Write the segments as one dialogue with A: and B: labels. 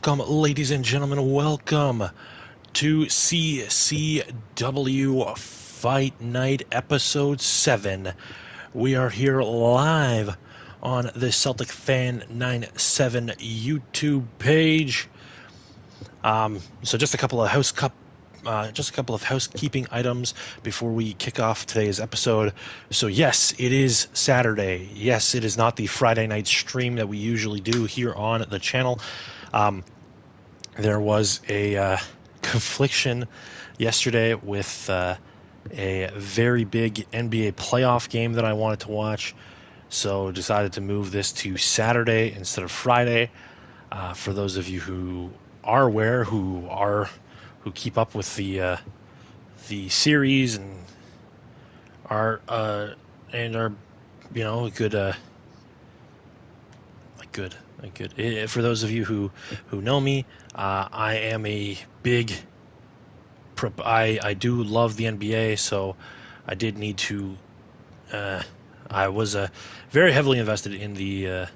A: Welcome, ladies and gentlemen, welcome to CCW Fight Night Episode 7. We are here live on the Celtic Fan 97 YouTube page. So just a couple of housekeeping items before we kick off today's episode. So yes, it is Saturday. Yes, it is not the Friday night stream that we usually do here on the channel. There was a confliction yesterday with a very big NBA playoff game that I wanted to watch, so decided to move this to Saturday instead of Friday. For those of you who are aware, who keep up with the series and are good. For those of you who know me, I am a big. I do love the NBA, so I did need to. I was very heavily invested in the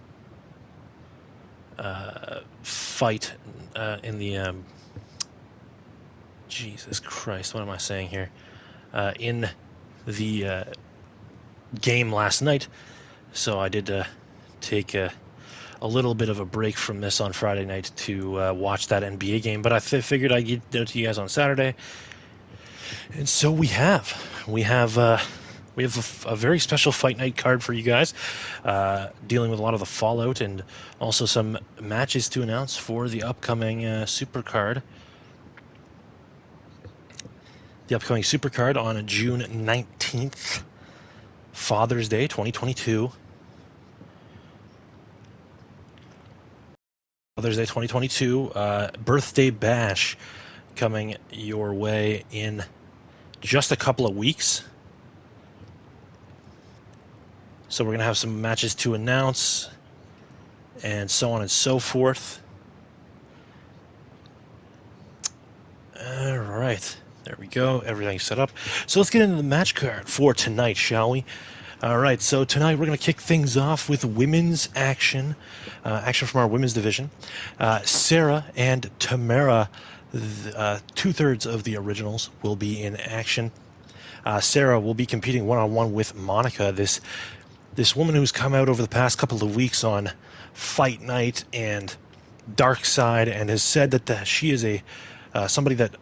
A: fight in the. Jesus Christ, what am I saying here? In the game last night, so I did take a little bit of a break from this on Friday night to watch that NBA game, but I figured I'd get it to you guys on Saturday. And so we have a very special fight night card for you guys, dealing with a lot of the fallout and also some matches to announce for the upcoming super card. The upcoming super card on June 19th, Father's Day 2022. Father's Day 2022, Birthday Bash coming your way in just a couple of weeks. So we're going to have some matches to announce and so on and so forth. All right, there we go. Everything's set up. So let's get into the match card for tonight, shall we? All right, so tonight we're going to kick things off with women's action, action from our women's division. Sarah and Tamara, two-thirds of the originals, will be in action. Sarah will be competing one-on-one with Monica, this woman who's come out over the past couple of weeks on Fight Night and Dark Side and has said that she is somebody that,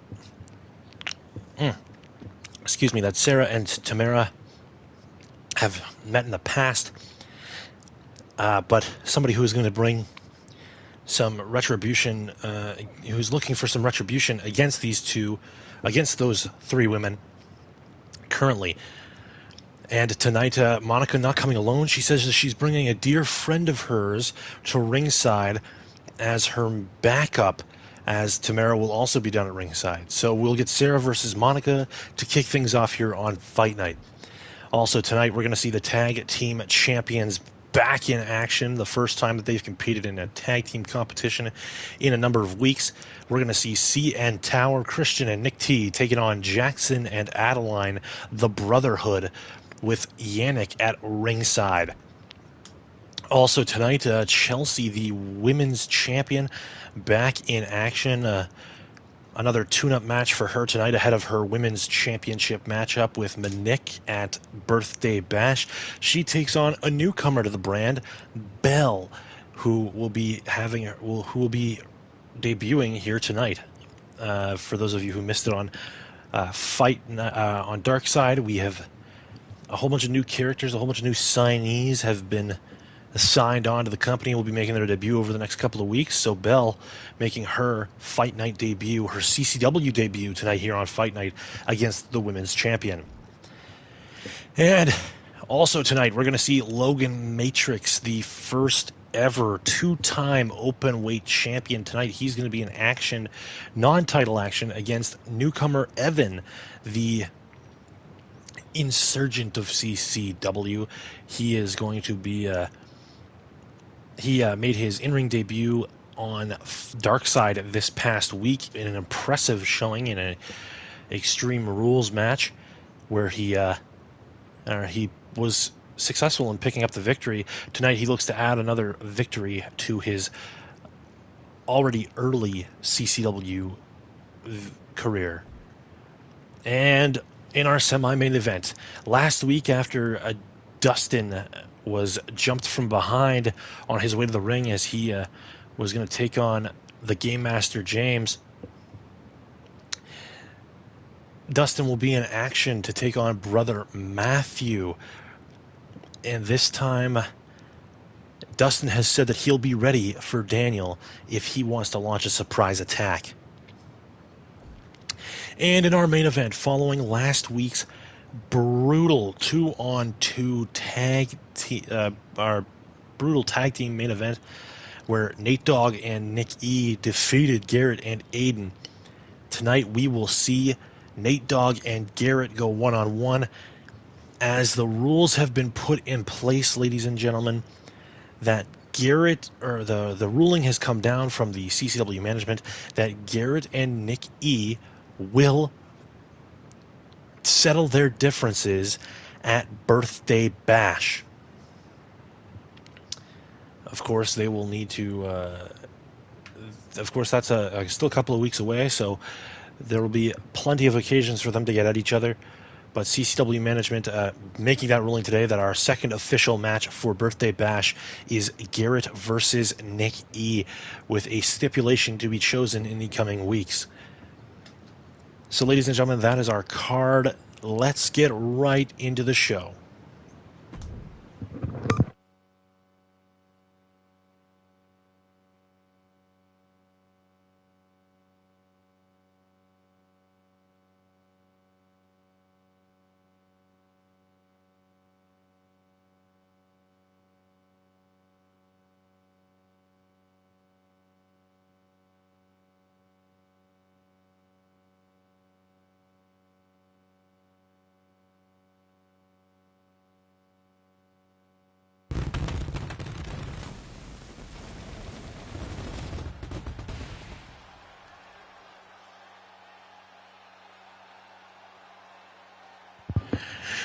A: that Sarah and Tamara have met in the past, but somebody who is going to bring some retribution, who's looking for some retribution against those three women currently. And tonight, Monica not coming alone. She says that she's bringing a dear friend of hers to ringside as her backup, as Tamara will also be down at ringside. So we'll get Sarah versus Monica to kick things off here on Fight Night. Also tonight, we're going to see the tag team champions back in action, the first time that they've competed in a tag team competition in a number of weeks. We're going to see CN Tower, Christian and Nick T taking on Jackson and Adeline, the Brotherhood, with Yannick at ringside. Also tonight, Chelsea, the women's champion, back in action. Another tune-up match for her tonight ahead of her women's championship matchup with Monique at Birthday Bash. She takes on a newcomer to the brand, Belle, who will be debuting here tonight. For those of you who missed it on on Dark Side, we have a whole bunch of new characters, a whole bunch of new signees have been signed on to the company, will be making their debut over the next couple of weeks. So Belle making her Fight Night debut, her CCW debut tonight here on Fight Night against the women's champion. And also tonight, we're going to see Logan Matrix, the first ever two-time open weight champion tonight. He's going to be in action, non-title action, against newcomer Evan, the insurgent of CCW. He is going to be he made his in-ring debut on Dark Side this past week in an impressive showing in an Extreme Rules match where he was successful in picking up the victory. Tonight he looks to add another victory to his already early CCW career. And in our semi-main event, last week after Dustin was jumped from behind on his way to the ring as he was going to take on the Game Master James, Dustin will be in action to take on brother Matthew. And this time, Dustin has said that he'll be ready for Daniel if he wants to launch a surprise attack. And in our main event, following last week's brutal 2-on-2 our brutal tag team main event, where Nate Dogg and Nick E defeated Garrett and Aiden, tonight we will see Nate Dogg and Garrett go one-on-one. As the rules have been put in place, ladies and gentlemen, that Garrett, or the ruling has come down from the CCW management that Garrett and Nick E will settle their differences at Birthday Bash. Of course, they will need to. Of course, that's still a couple of weeks away, so there will be plenty of occasions for them to get at each other. But CCW management making that ruling today that our second official match for Birthday Bash is Garrett versus Nick E, with a stipulation to be chosen in the coming weeks. So, ladies and gentlemen, that is our card. Let's get right into the show.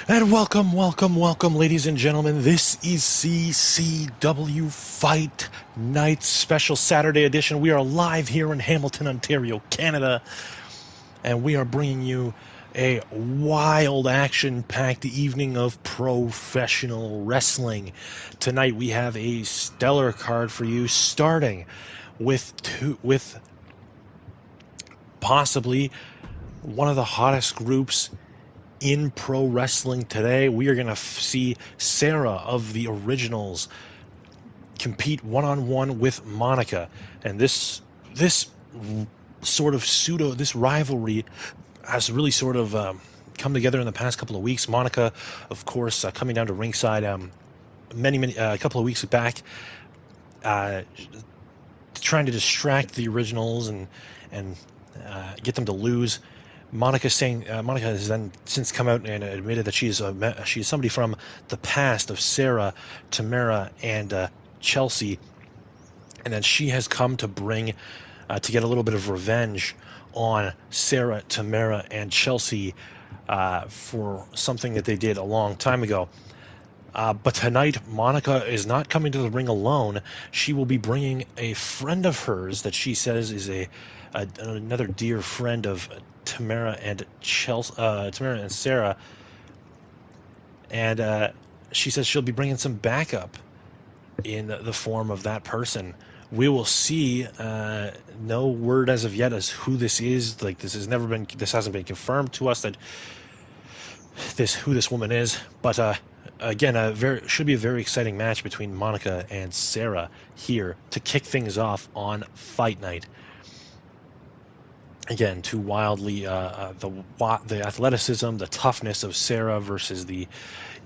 A: And welcome, ladies and gentlemen. This is CCW Fight Night Special Saturday Edition. We are live here in Hamilton, Ontario, Canada, and we are bringing you a wild, action-packed evening of professional wrestling. Tonight we have a stellar card for you, starting with possibly one of the hottest groups in pro wrestling today. We are going to see Sarah of the Originals compete one-on-one with Monica, and this rivalry has really sort of come together in the past couple of weeks. Monica, of course, coming down to ringside a couple of weeks back, trying to distract the Originals and get them to lose. Monica has then since come out and admitted that she's somebody from the past of Sarah, Tamara, and Chelsea, and then she has come to bring to get a little bit of revenge on Sarah, Tamara, and Chelsea for something that they did a long time ago. But tonight, Monica is not coming to the ring alone. She will be bringing a friend of hers that she says is another dear friend of Tamara and Tamara and Sarah, and she says she'll be bringing some backup in the form of that person. We will see. No word as of yet as who this is. Like, this hasn't been confirmed to us that who this woman is. But again, should be a very exciting match between Monica and Sarah here to kick things off on Fight Night. Again, too wildly, the athleticism, the toughness of Sarah versus the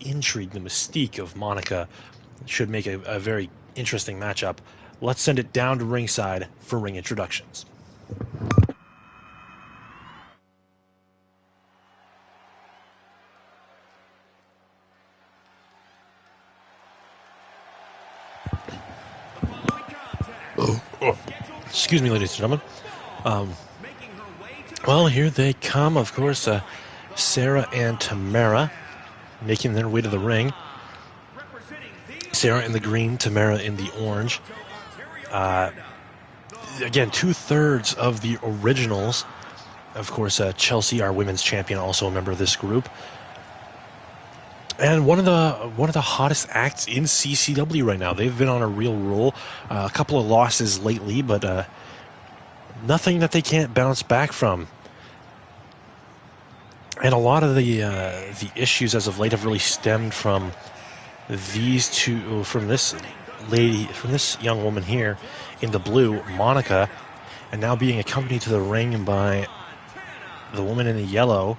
A: intrigue, the mystique of Monica should make a very interesting matchup. Let's send it down to ringside for ring introductions. Excuse me, ladies and gentlemen. Well, here they come, of course, Sarah and Tamara making their way to the ring. Sarah in the green, Tamara in the orange. again, 2/3 of the originals. Of course, Chelsea, our women's champion, also a member of this group. And one of the hottest acts in CCW right now. They've been on a real roll. A couple of losses lately, but nothing that they can't bounce back from. And a lot of the issues as of late have really stemmed from these two, from this lady, from this young woman here in the blue, Monica, and now being accompanied to the ring by the woman in the yellow.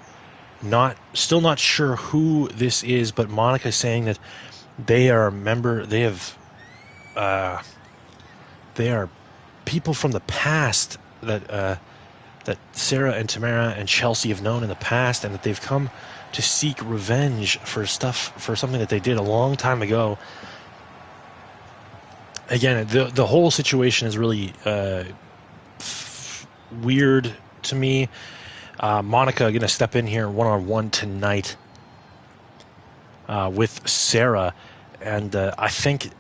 A: Still not sure who this is, but Monica saying that they are they are people from the past that Sarah and Tamara and Chelsea have known in the past, and that they've come to seek revenge for something that they did a long time ago. Again, the whole situation is really weird to me. Monica going to step in here one-on-one tonight with Sarah, and I think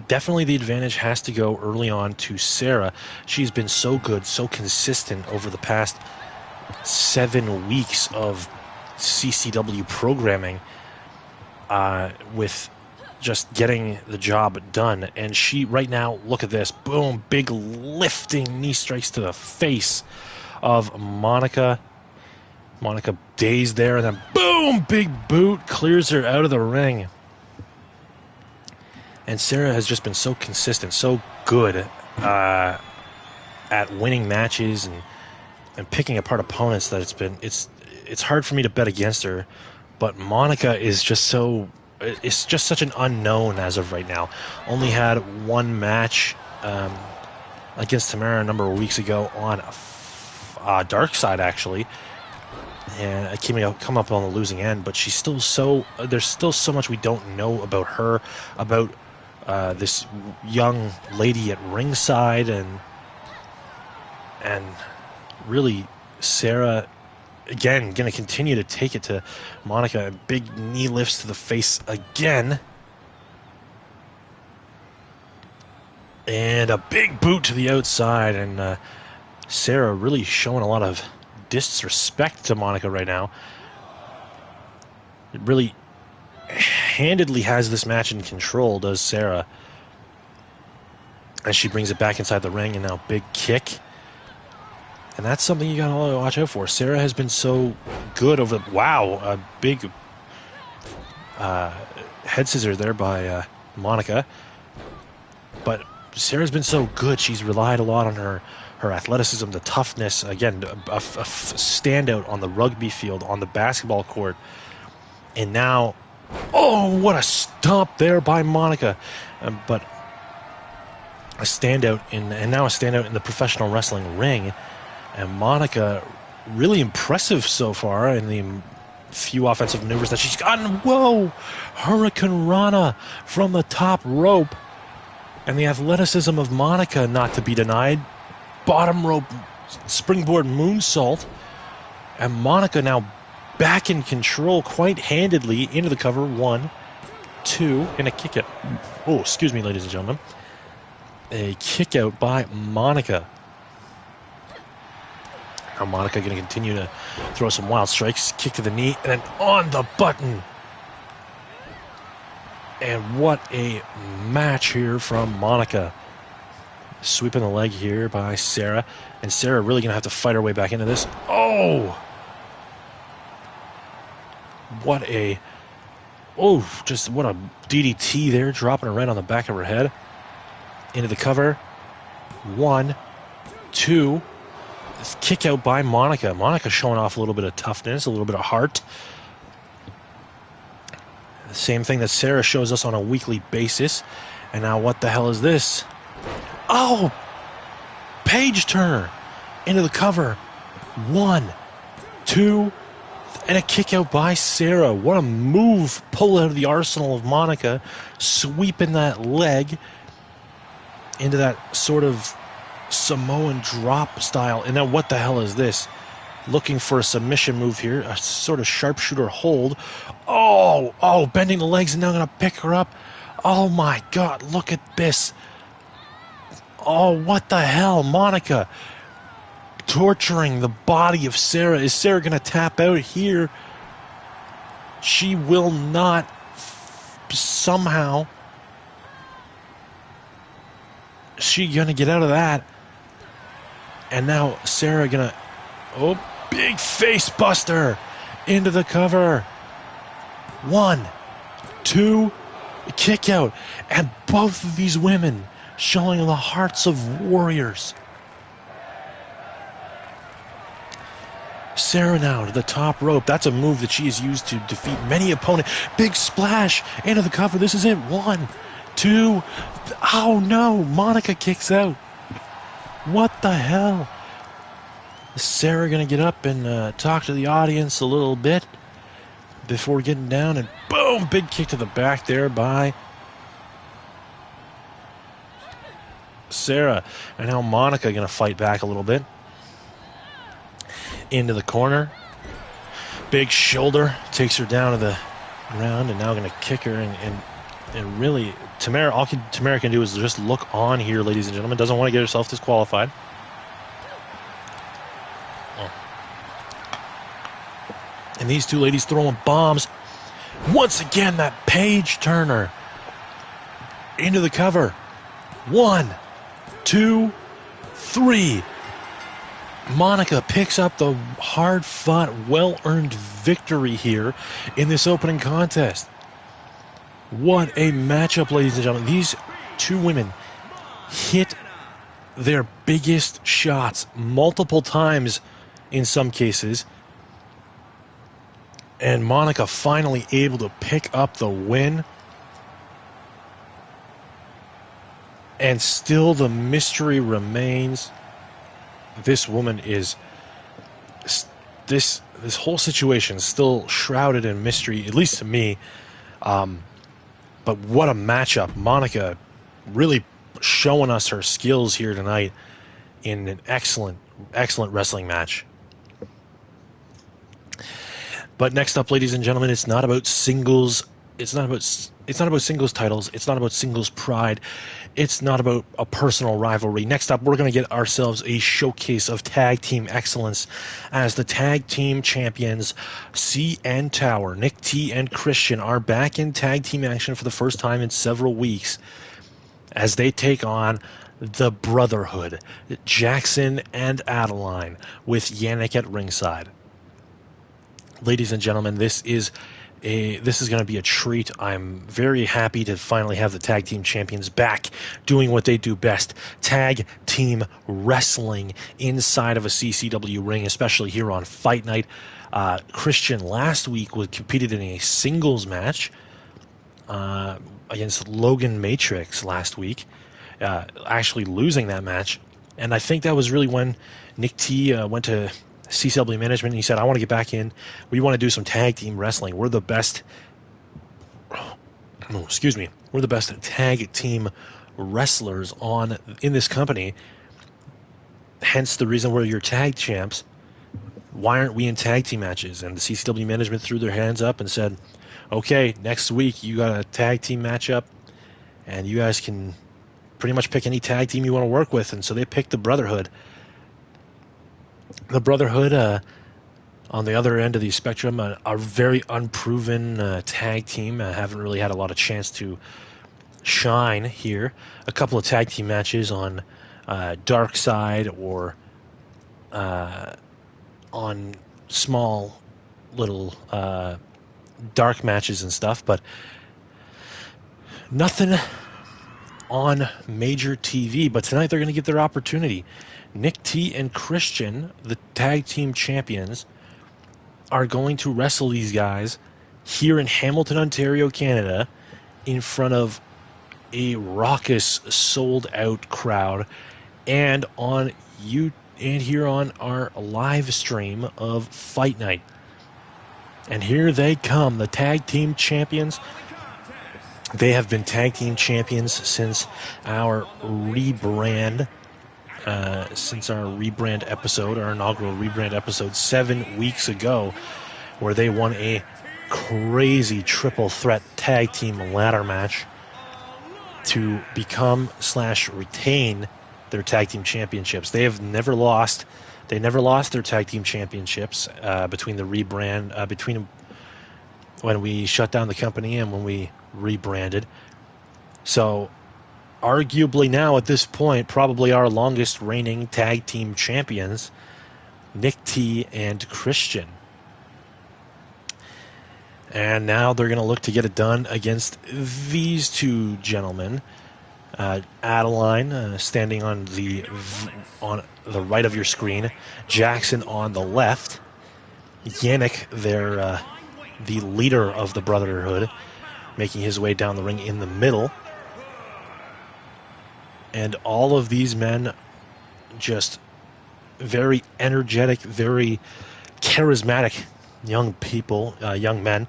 A: definitely the advantage has to go early on to Sarah. She's been so good, so consistent over the past 7 weeks of CCW programming with just getting the job done. And she, right now, look at this. Boom, big lifting knee strikes to the face of Monica. Monica dazed there, and then boom, big boot, clears her out of the ring. And Sarah has just been so consistent, so good at winning matches and picking apart opponents that it's hard for me to bet against her. But Monica is just it's just such an unknown as of right now. Only had one match against Tamara a number of weeks ago on Dark Side, actually, and I come up on the losing end. But she's still there's still so much we don't know about her, about this young lady at ringside, and really Sarah again going to continue to take it to Monica. Big knee lifts to the face again, and a big boot to the outside, and Sarah really showing a lot of disrespect to Monica right now. It really handedly has this match in control, does Sarah, as she brings it back inside the ring. And now big kick, and that's something you gotta watch out for. Sarah has been so good over a big head scissor there by Monica, but Sarah's been so good. She's relied a lot on her athleticism, the toughness, again, a standout on the rugby field, on the basketball court. And now, oh, what a stomp there by Monica. But a standout in the professional wrestling ring. And Monica, really impressive so far in the few offensive maneuvers that she's gotten. Whoa! Hurricane Rana from the top rope. And the athleticism of Monica not to be denied. Bottom rope springboard moonsault. And Monica now back in control quite handedly into the cover. 1, 2, and a kick out. Oh, excuse me, ladies and gentlemen. A kick out by Monica. Now Monica going to continue to throw some wild strikes. Kick to the knee, and then on the button. And what a match here from Monica. Sweeping the leg here by Sarah. And Sarah really going to have to fight her way back into this. Oh! What a DDT there, dropping her right on the back of her head. Into the cover. 1, 2. This kick out by Monica. Monica showing off a little bit of toughness, a little bit of heart. The same thing that Sarah shows us on a weekly basis. And now what the hell is this? Oh! Page turner into the cover. 1, 2, and a kick out by Sarah. What a move. Pull out of the arsenal of Monica. Sweeping that leg into that sort of Samoan drop style. And now what the hell is this? Looking for a submission move here. A sort of sharpshooter hold. Oh, bending the legs, and now going to pick her up. Oh my God, look at this. Oh, what the hell? Monica torturing the body of Sarah. Is Sarah going to tap out here? She will not. Somehow. She going to get out of that. And now Sarah going to... Oh, big face buster into the cover. 1, 2, kick out. And both of these women showing the hearts of warriors. Sarah now to the top rope. That's a move that she has used to defeat many opponents. Big splash into the cover. This is it. 1, 2. Oh no, Monica kicks out. What the hell? Is Sarah going to get up and talk to the audience a little bit before getting down? And boom, big kick to the back there by Sarah. And now Monica going to fight back a little bit. Into the corner. Big shoulder takes her down to the ground, and now going to kick her. And really, Tamara, all Tamara can do is just look on here, ladies and gentlemen. Doesn't want to get herself disqualified. Oh. And these two ladies throwing bombs. Once again, that page turner into the cover. 1, 2, 3. Monica picks up the hard-fought, well-earned victory here in this opening contest. What a matchup, ladies and gentlemen. These two women hit their biggest shots multiple times in some cases. And Monica finally able to pick up the win. And still the mystery remains. This woman is... This whole situation is still shrouded in mystery, at least to me. But what a matchup. Monica really showing us her skills here tonight in an excellent wrestling match. But next up, ladies and gentlemen, it's not about singles. It's not about singles titles. It's not about singles pride. It's not about a personal rivalry. Next up, we're going to get ourselves a showcase of tag team excellence as the tag team champions CN Tower, Nick T and Christian, are back in tag team action for the first time in several weeks as they take on the Brotherhood, Jackson and Adeline, with Yannick at ringside. Ladies and gentlemen, this is going to be a treat. I'm very happy to finally have the tag team champions back doing what they do best, tag team wrestling inside of a CCW ring, especially here on Fight Night. Christian last week competed in a singles match against Logan Matrix last week, actually losing that match. And I think that was really when Nick T went to CCW management and he said, I want to get back in. We want to do some tag team wrestling. We're the best. We're the best tag team wrestlers in this company. Hence the reason we're your tag champs. Why aren't we in tag team matches? And the CCW management threw their hands up and said, okay, next week you got a tag team matchup and you guys can pretty much pick any tag team you want to work with. And so they picked the Brotherhood. The Brotherhood, on the other end of the spectrum, a very unproven tag team. Haven't really had a lot of chance to shine here. A couple of tag team matches on Dark Side or on small little dark matches and stuff, but nothing on major TV. But tonight they're going to get their opportunity. Nick T and Christian, the tag team champions, are going to wrestle these guys here in Hamilton, Ontario, Canada, in front of a raucous, sold-out crowd, and here on our live stream of Fight Night. And here they come, the tag team champions. They have been tag team champions since our rebrand. Episode, our inaugural rebrand episode 7 weeks ago, where they won a crazy triple threat tag team ladder match to become / retain their tag team championships. They have never lost. They never lost their tag team championships between the rebrand, between when we shut down the company and when we rebranded. So, arguably now at this point, probably our longest reigning tag team champions, Nick T and Christian. And now they're going to look to get it done against these two gentlemen. Adeline standing on the right of your screen, Jackson on the left, Yannick, the leader of the Brotherhood, making his way down the ring in the middle. And all of these men just very energetic, very charismatic young people, young men,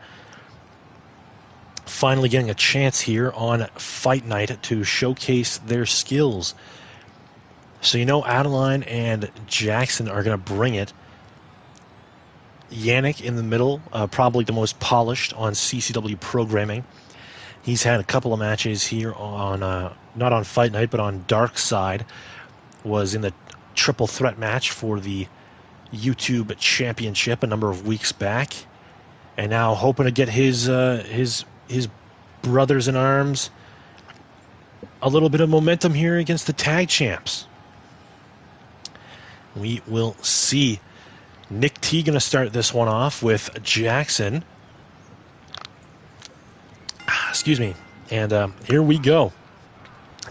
A: finally getting a chance here on Fight Night to showcase their skills. So Adeline and Jackson are going to bring it. Yannick in the middle, probably the most polished on CCW programming. He's had a couple of matches here on, not on Fight Night, but on Dark Side. Was in the triple threat match for the YouTube Championship a number of weeks back. And now hoping to get his brothers in arms a little bit of momentum here against the tag champs. We will see. Nick T going to start this one off with Jackson. Excuse me. And here we go.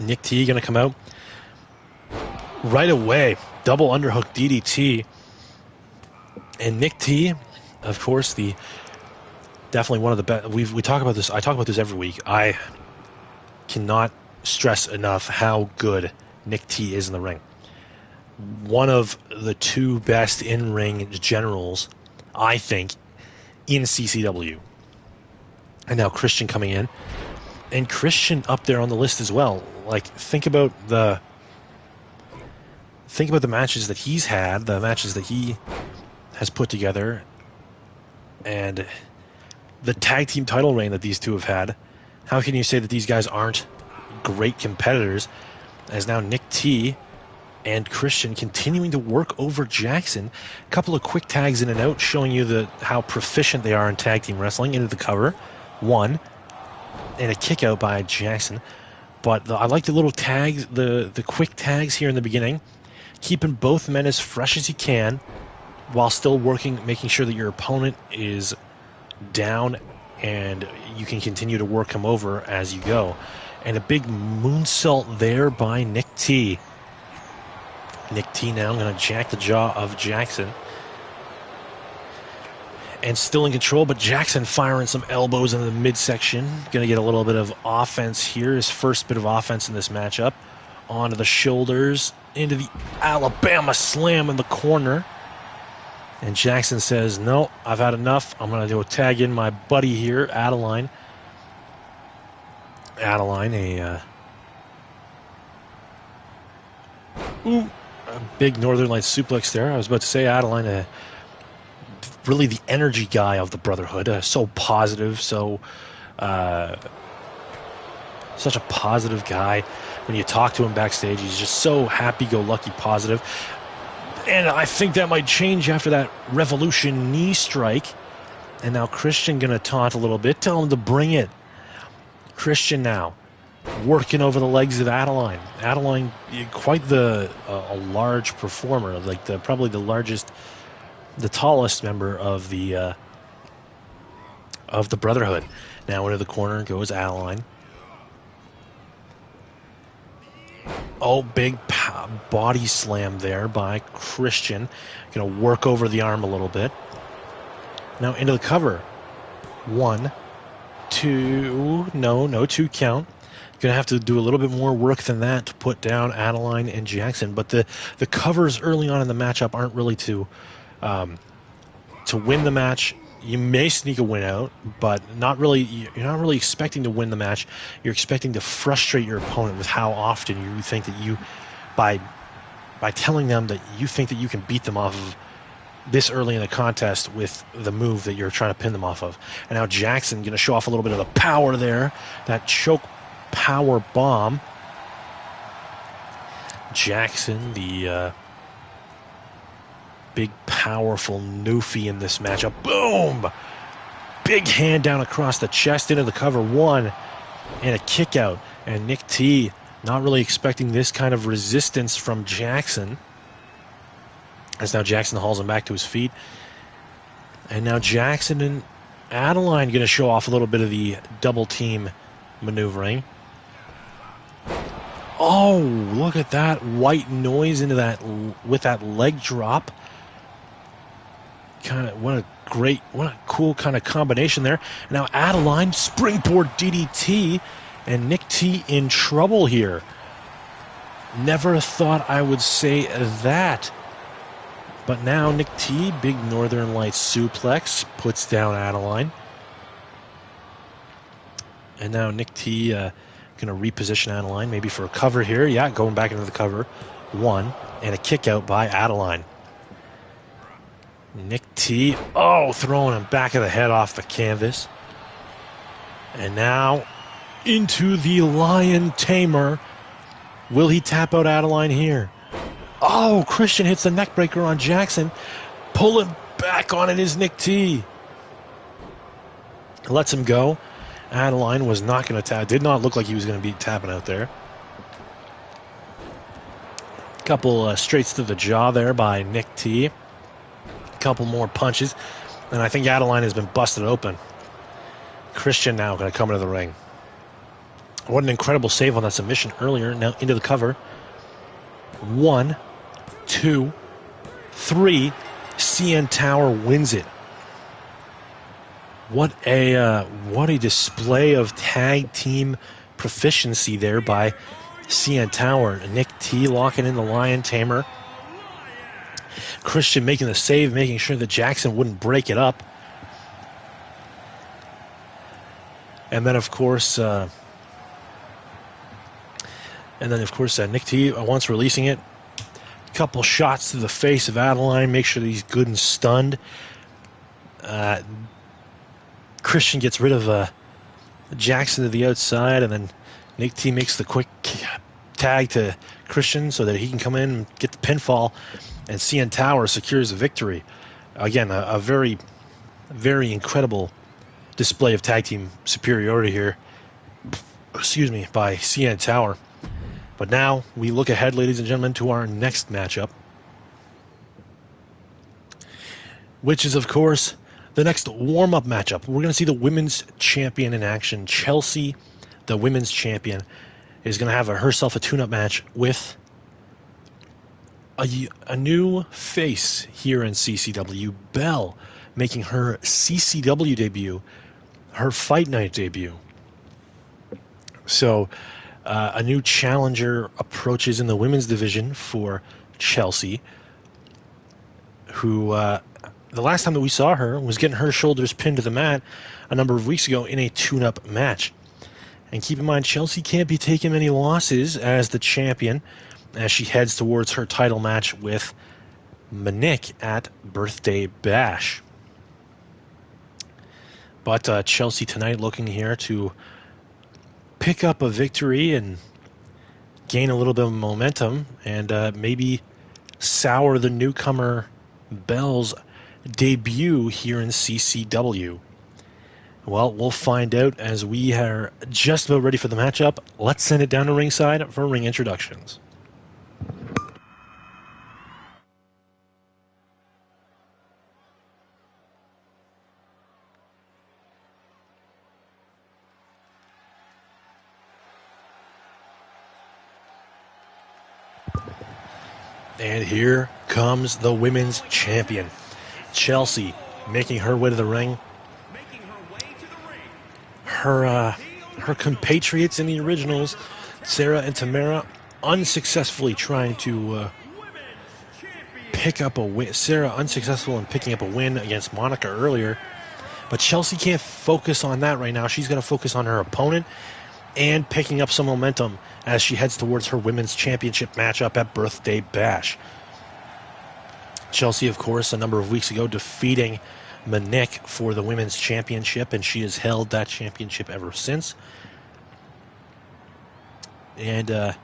A: Nick T going to come out right away. Double underhook DDT. And Nick T, of course, definitely one of the best. We talk about this. I talk about this every week. I cannot stress enough how good Nick T is in the ring. One of the two best in-ring generals, I think, in CCW. And now Christian coming in. And Christian up there on the list as well. Like, think about the matches that he's had, the matches that he has put together, and the tag team title reign that these two have had. How can you say that these guys aren't great competitors? As now Nick T and Christian continuing to work over Jackson. A couple of quick tags in and out showing you how proficient they are in tag team wrestling. Into the cover. One. And a kick out by Jackson. But I like the little tags, the quick tags here in the beginning. Keeping both men as fresh as you can while still making sure that your opponent is down and you can continue to work him over as you go. And a big moonsault there by Nick T. Nick T now going to jack the jaw of Jackson. And still in control, but Jackson firing some elbows in the midsection. Going to get a little bit of offense here. His first bit of offense in this matchup. Onto the shoulders. Into the Alabama slam in the corner. And Jackson says, no, I've had enough. I'm going to go tag in my buddy here, Adeline. Adeline, a big Northern Lights suplex there. I was about to say Adeline, really the energy guy of the Brotherhood. So positive, such a positive guy. When you talk to him backstage, he's just so happy-go-lucky, positive. And I think that might change after that Revolution knee strike. And now Christian going to taunt a little bit. Tell him to bring it. Christian now working over the legs of Adeline. Adeline, quite a large performer, like probably the largest, the tallest member of the Brotherhood. Now into the corner goes Adeline. Oh, big body slam there by Christian. Going to work over the arm a little bit. Now into the cover. 1, 2, no 2 count. Going to have to do a little bit more work than that to put down Adeline and Jackson. But the covers early on in the matchup aren't really to win the match. You may sneak a win out, but not really. You're not really expecting to win the match. You're expecting to frustrate your opponent with how often you think that you, by telling them that you think that you can beat them off of this early in the contest with the move that you're trying to pin them off of. And now Jackson going to show off a little bit of the power there. That choke power bomb. Jackson, the big, powerful Newfie in this matchup. Boom! Big hand down across the chest into the cover. One, and a kick out. And Nick T not really expecting this kind of resistance from Jackson. As now Jackson hauls him back to his feet. And now Jackson and Adeline going to show off a little bit of the double team maneuvering. Oh, look at that white noise into that with that leg drop. What a cool kind of combination there. Now Adeline springboard DDT, and Nick T in trouble here. Never thought I would say that. But now Nick T, big Northern Lights suplex, puts down Adeline. And now Nick T going to reposition Adeline, maybe for a cover here. Yeah, going back into the cover. One, and a kick out by Adeline. Nick T, throwing him back of the head off the canvas. And now into the Lion Tamer. Will he tap out Adeline here? Oh, Christian hits the neck breaker on Jackson. Pulling back on it is Nick T. Lets him go. Adeline was not going to tap. Did not look like he was going to be tapping out there. Couple straights to the jaw there by Nick T. Couple more punches. And I think Adeline has been busted open. Christian now going to come into the ring. What an incredible save on that submission earlier. Now into the cover. 1, 2, 3. CN Tower wins it. What a display of tag team proficiency there by CN Tower. Nick T locking in the Lion Tamer. Christian making the save, making sure that Jackson wouldn't break it up. And then of course Nick T once releasing it. Couple shots to the face of Adeline, make sure that he's good and stunned. Christian gets rid of Jackson to the outside, and then Nick T makes the quick tag to Christian so that he can come in and get the pinfall, and CN Tower secures the victory. Again, a very, very incredible display of tag team superiority here. By CN Tower. But now we look ahead, ladies and gentlemen, to our next matchup, which is, of course, the next warm-up matchup. We're going to see the women's champion in action. Chelsea, the women's champion, is going to have herself a tune-up match with a new face here in CCW, Belle, making her CCW debut, her Fight Night debut. So a new challenger approaches in the women's division for Chelsea, who the last time that we saw her was getting her shoulders pinned to the mat a number of weeks ago in a tune-up match. And keep in mind, Chelsea can't be taking any losses as the champion as she heads towards her title match with Monique at Birthday Bash. But Chelsea tonight looking here to pick up a victory and gain a little bit of momentum and maybe sour the newcomer Belle's debut here in CCW. Well, we'll find out as we are just about ready for the matchup. Let's send it down to ringside for ring introductions. And here comes the women's champion, Chelsea, making her way to the ring. Her compatriots in the originals, Sarah and Tamara, unsuccessfully trying to pick up a win. Sarah unsuccessful in picking up a win against Monica earlier, but Chelsea can't focus on that right now. She's going to focus on her opponent and picking up some momentum as she heads towards her women's championship matchup at Birthday Bash. Chelsea, of course, a number of weeks ago defeating Monique for the women's championship, and she has held that championship ever since. And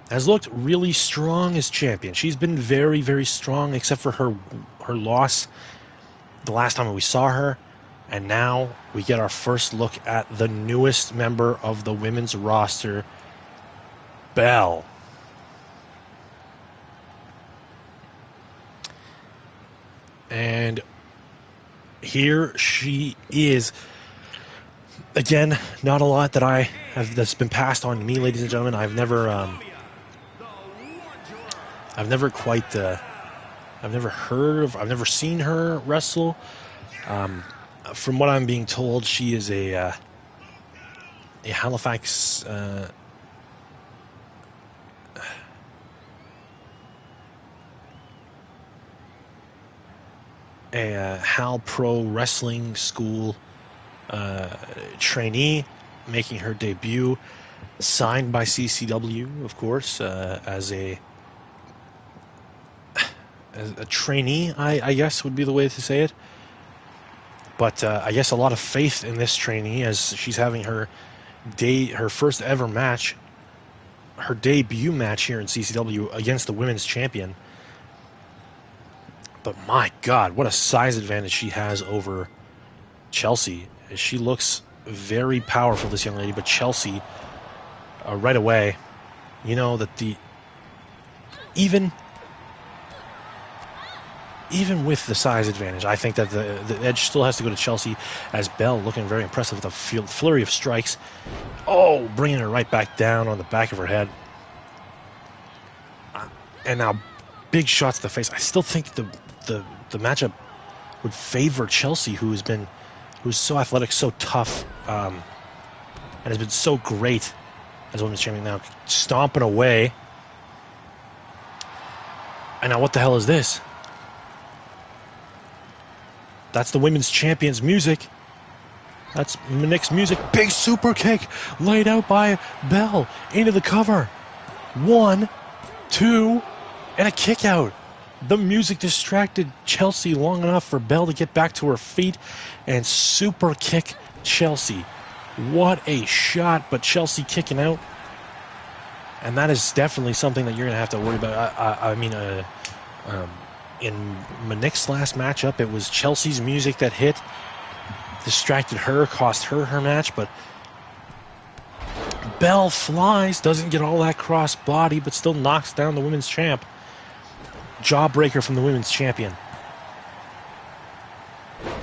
A: has looked really strong as champion. She's been very, very strong, except for her loss the last time we saw her. And now we get our first look at the newest member of the women's roster, Belle. And here she is. Again, not a lot that's been passed on to me, ladies and gentlemen. I've never seen her wrestle. From what I'm being told, she is a Halifax Hal Pro Wrestling School trainee, making her debut, signed by CCW, of course, as a trainee, I guess would be the way to say it. But I guess a lot of faith in this trainee, as she's having her first ever match, her debut match here in CCW against the women's champion. But my God, what a size advantage she has over Chelsea. She looks very powerful, this young lady, but Chelsea, right away, you know that even with the size advantage, I think that the edge still has to go to Chelsea, as Belle looking very impressive with a flurry of strikes. Oh, bringing her right back down on the back of her head. And now big shots to the face. I still think the matchup would favor Chelsea, who's so athletic, so tough, and has been so great as women's champion. Now stomping away. And now what the hell is this? That's the women's champion's music. That's Nick's music. Big super kick laid out by Belle into the cover. 1, 2, and a kick out. The music distracted Chelsea long enough for Belle to get back to her feet and super kick Chelsea. What a shot, but Chelsea kicking out. And that is definitely something that you're going to have to worry about. In Nick's last matchup, it was Chelsea's music that hit, distracted her, cost her match, but Belle flies, doesn't get all that cross body, but still knocks down the women's champ. Jawbreaker from the women's champion.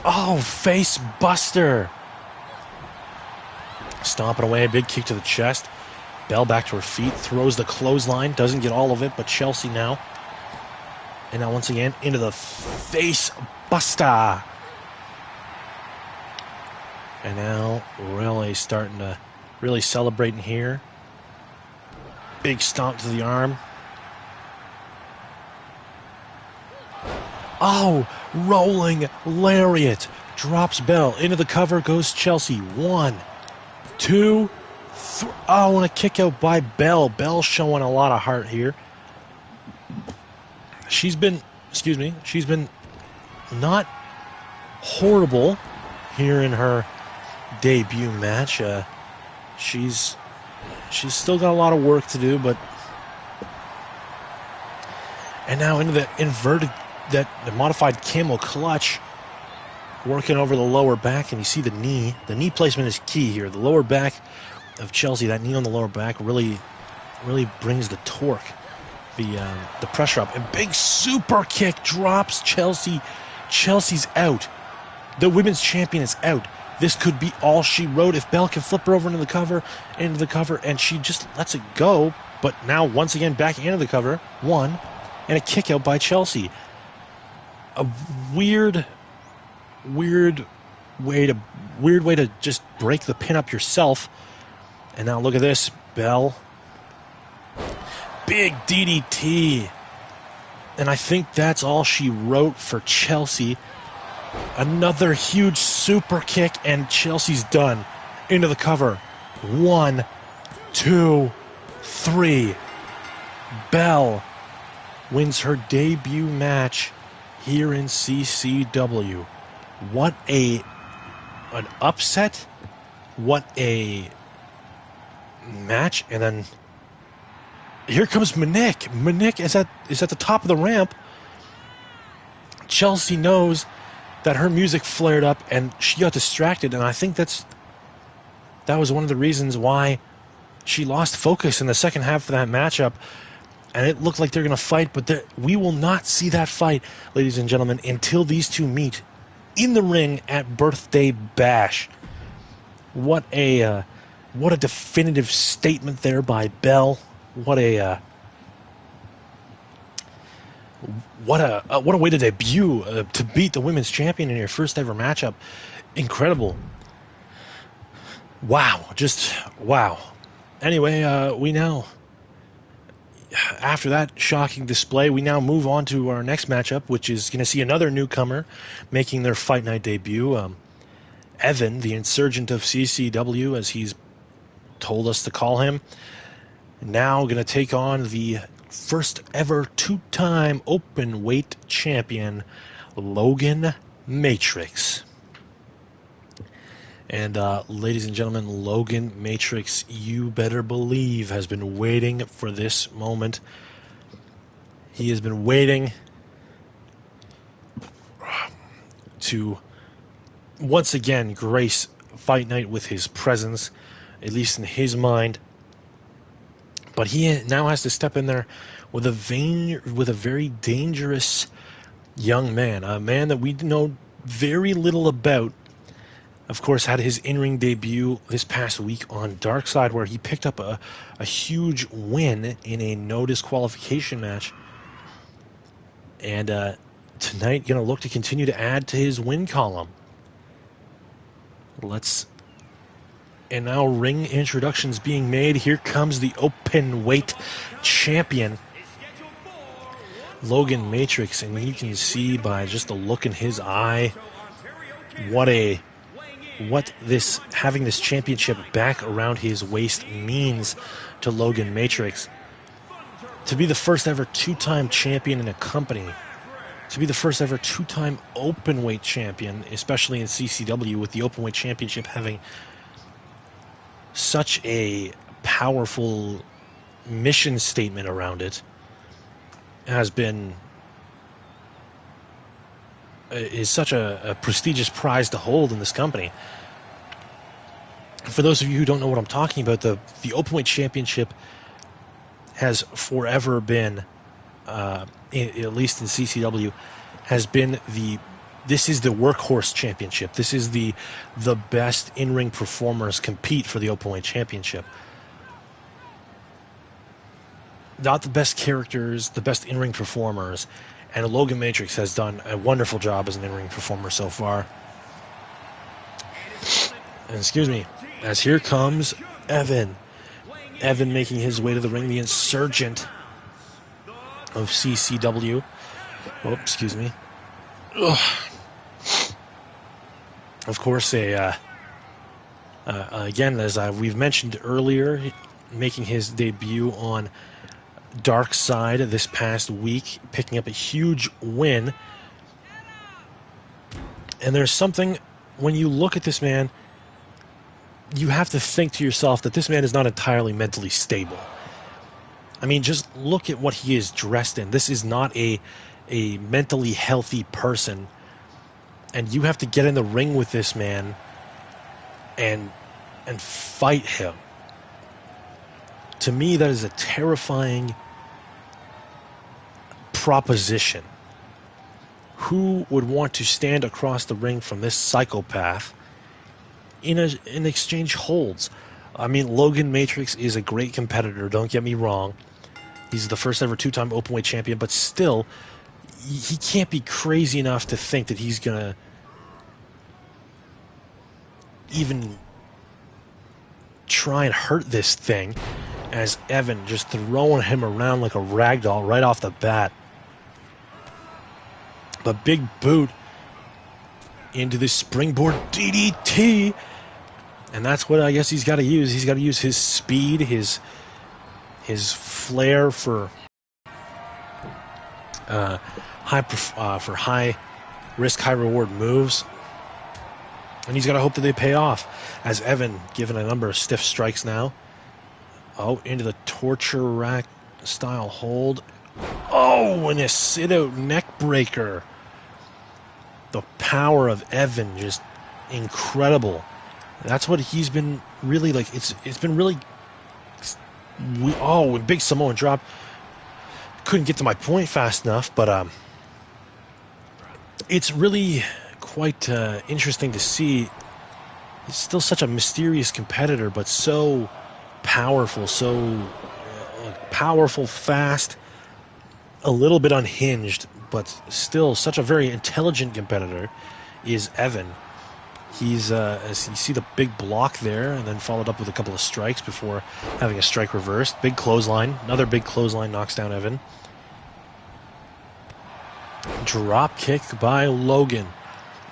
A: Oh, face buster. Stomping away, a big kick to the chest. Belle back to her feet, throws the clothesline, doesn't get all of it, but Chelsea now. And now once again, into the face buster. And now really starting to celebrating here. Big stomp to the arm. Oh, rolling lariat. Drops Belle. Into the cover goes Chelsea. 1, 2, 3. Oh, and a kick out by Belle. Belle showing a lot of heart here. She's been not horrible here in her debut match. She's still got a lot of work to do, but and now into the the modified camel clutch, working over the lower back, and you see the knee. The knee placement is key here. The lower back of Chelsea, that knee on the lower back really brings the torque. The pressure up, and big super kick drops Chelsea. Chelsea's out. The women's champion is out. This could be all she wrote if Belle can flip her over into the cover, and she just lets it go. But now once again back into the cover. 1, and a kick out by Chelsea. A weird way to just break the pin up yourself. And now look at this, Belle. Big DDT. And I think that's all she wrote for Chelsea. Another huge super kick, and Chelsea's done. Into the cover. 1, 2, 3. Belle wins her debut match here in CCW. What an upset. What a match. And then Here comes Minik. Minik is at the top of the ramp. Chelsea knows that her music flared up and she got distracted, and I think that was one of the reasons why she lost focus in the second half of that matchup. And it looked like they're going to fight, but we will not see that fight, ladies and gentlemen, until these two meet in the ring at Birthday Bash. What a definitive statement there by Belle. What a way to debut, to beat the women's champion in your first ever matchup. Incredible. Wow, just wow. Anyway, we now, after that shocking display, we now move on to our next matchup, which is going to see another newcomer making their Fight Night debut. Evan, the insurgent of CCW, as he's told us to call him, now going to take on the first ever two-time open weight champion, Logan Matrix. And ladies and gentlemen, Logan Matrix, you better believe, has been waiting for this moment. He has been waiting to once again grace Fight Night with his presence, at least in his mind. But he now has to step in there with a very dangerous young man, a man that we know very little about. Of course, had his in-ring debut this past week on Darkside, where he picked up a huge win in a no disqualification match. And tonight, going to look to continue to add to his win column. And now ring introductions being made. Here comes the open weight champion, Logan Matrix, and you can see by just the look in his eye what having this championship back around his waist means to Logan Matrix. To be the first ever two-time champion in a company, to be the first ever two-time open weight champion, especially in CCW, with the open weight championship having such a powerful mission statement around it, is such a prestigious prize to hold in this company. For those of you who don't know what I'm talking about, the Openweight Championship has forever been, at least in CCW, has been this is the workhorse championship. This is the best in-ring performers compete for the Openweight Championship. Not the best characters, the best in-ring performers. And Logan Matrix has done a wonderful job as an in-ring performer so far. And excuse me, as here comes Evan. Evan making his way to the ring, the insurgent of CCW. Oh, excuse me. Ugh. Of course, again, as we've mentioned earlier, making his debut on Dark Side this past week, picking up a huge win. And there's something, when you look at this man, you have to think to yourself that this man is not entirely mentally stable. I mean, just look at what he is dressed in. This is not a mentally healthy person. And you have to get in the ring with this man and fight him. To me, that is a terrifying proposition. Who would want to stand across the ring from this psychopath in exchange holds? I mean, Logan Matrix is a great competitor, don't get me wrong. He's the first ever two-time openweight champion, but still, he can't be crazy enough to think that he's going to even try and hurt this thing, as Evan just throwing him around like a ragdoll right off the bat. But big boot into the springboard DDT. And that's what I guess he's got to use. He's got to use his speed, his flair for high risk, high reward moves. And he's got to hope that they pay off, as Evan given a number of stiff strikes now. Oh, into the torture rack. style hold. Oh, and a sit-out neck breaker. The power of Evan, just incredible. That's what he's been really like. It's been really. When big Samoan drop. Couldn't get to my point fast enough, but it's really quite interesting to see. He's still such a mysterious competitor, but so powerful, fast, a little bit unhinged, but still such a very intelligent competitor is Evan. He's, as you see the big block there, and then followed up with a couple of strikes before having a strike reversed. Big clothesline. Another big clothesline knocks down Evan. Drop kick by Logan.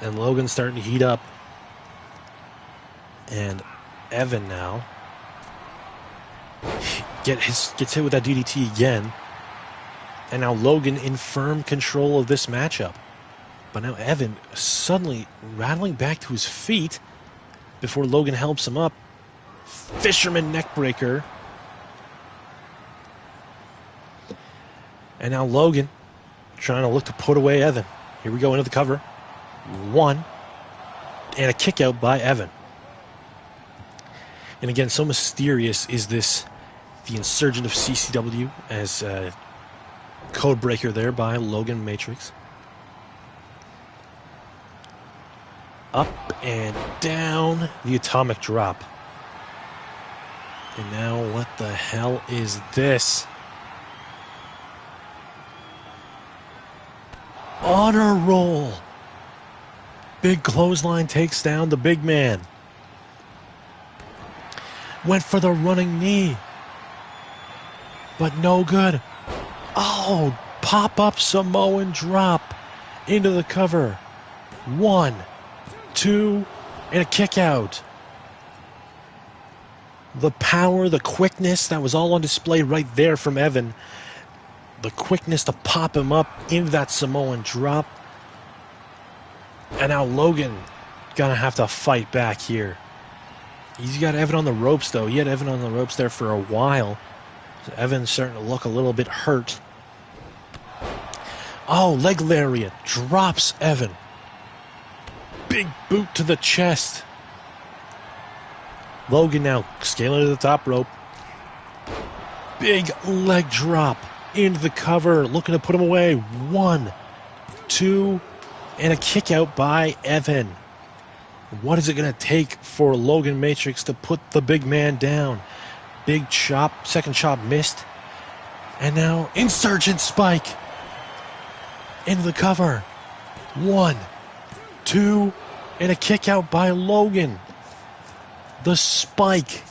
A: And Logan's starting to heat up. And Evan now gets hit with that DDT again. And now Logan in firm control of this matchup. But now Evan suddenly rattling back to his feet before Logan helps him up. Fisherman neckbreaker. And now Logan trying to look to put away Evan. Here we go into the cover. One. And a kick out by Evan. And again, so mysterious is this, the Insurgent of CCW, as code breaker there by Logan Matrix. Up and down, the atomic drop. And now what the hell is this? Honor roll. Big clothesline takes down the big man. Went for the running knee. But no good. Oh, pop-up Samoan drop into the cover. 1, 2, and a kick out. The power, the quickness, that was all on display right there from Evan. The quickness to pop him up into that Samoan drop. And now Logan gonna have to fight back here. He's got Evan on the ropes, though. He had Evan on the ropes there for a while. So Evan's starting to look a little bit hurt. Oh, leg lariat. Drops Evan. Big boot to the chest. Logan now scaling to the top rope. Big leg drop into the cover. Looking to put him away. 1, 2, and a kick out by Evan. What is it going to take for Logan Matrix to put the big man down? Big chop. Second chop missed. And now Insurgent Spike into the cover. 1, 2, and a kick out by Logan. The spike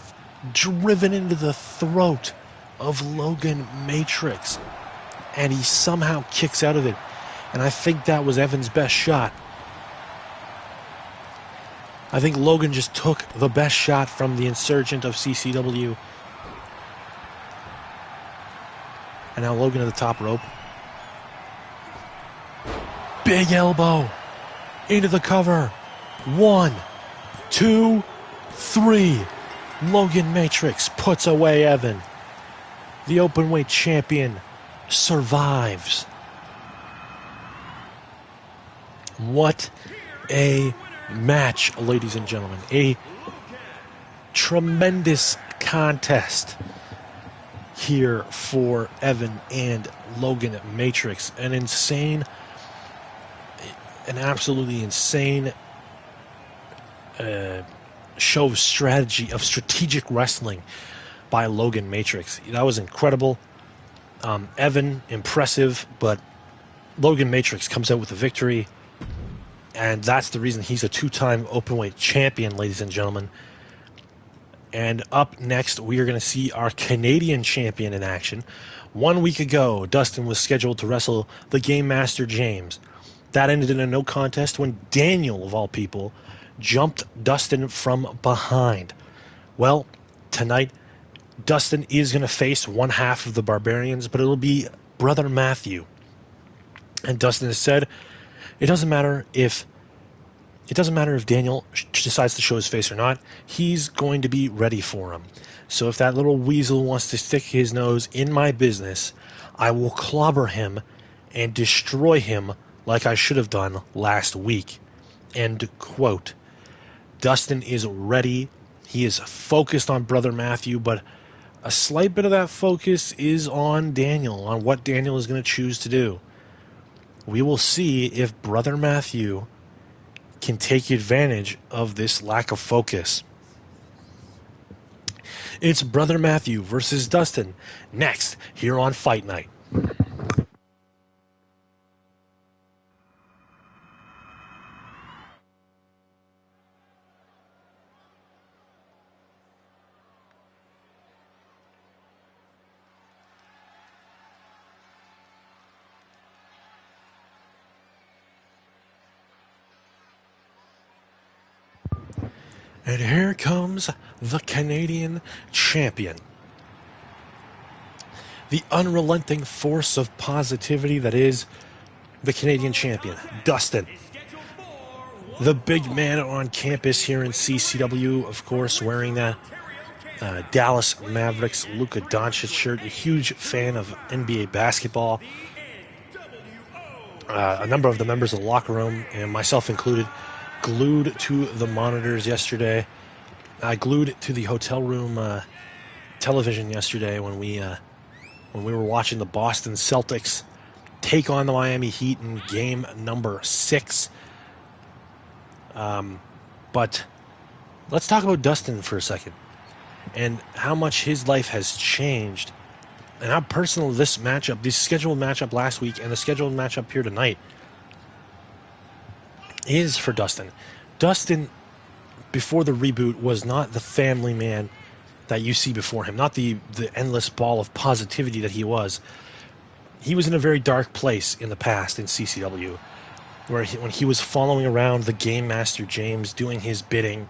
A: driven into the throat of Logan Matrix. And he somehow kicks out of it. And I think that was Evan's best shot. I think Logan just took the best shot from the Insurgent of CCW. And now Logan at the top rope. Big elbow into the cover. 1, 2, 3. Logan Matrix puts away Evan. The openweight champion survives. What a match, ladies and gentlemen. A tremendous contest here for Evan and Logan Matrix. An absolutely insane show of strategy, of strategic wrestling by Logan Matrix. That was incredible. Evan, impressive, but Logan Matrix comes out with a victory. And that's the reason he's a 2-time openweight champion, ladies and gentlemen. And up next, we are going to see our Canadian champion in action. 1 week ago, Dustin was scheduled to wrestle the Game Master James. That ended in a no contest when Daniel, of all people, jumped Dustin from behind. Well, tonight, Dustin is going to face one half of the Barbarians, but it'll be Brother Matthew. And Dustin has said, it doesn't matter if it doesn't matter if Daniel decides to show his face or not. He's going to be ready for him. So if that little weasel wants to stick his nose in my business, I will clobber him and destroy him like I should have done last week. End quote. Dustin is ready. He is focused on Brother Matthew, but a slight bit of that focus is on Daniel, on what Daniel is going to choose to do. We will see if Brother Matthew can take advantage of this lack of focus. It's Brother Matthew versus Dustin next here on Fight Night. And here comes the Canadian champion. The unrelenting force of positivity that is the Canadian champion, Dustin. The big man on campus here in CCW, of course, wearing that Dallas Mavericks Luka Doncic shirt. A huge fan of NBA basketball. A number of the members of the locker room, and myself included, glued to the monitors yesterday. I glued to the hotel room television yesterday when we were watching the Boston Celtics take on the Miami Heat in game number 6. But let's talk about Dustin for a second and how much his life has changed and how personal this matchup, this scheduled matchup last week and the scheduled matchup here tonight is for Dustin. Dustin, before the reboot, was not the family man that you see before him, not the endless ball of positivity that he was. He was in a very dark place in the past in CCW, where when he was following around the Game Master James, doing his bidding,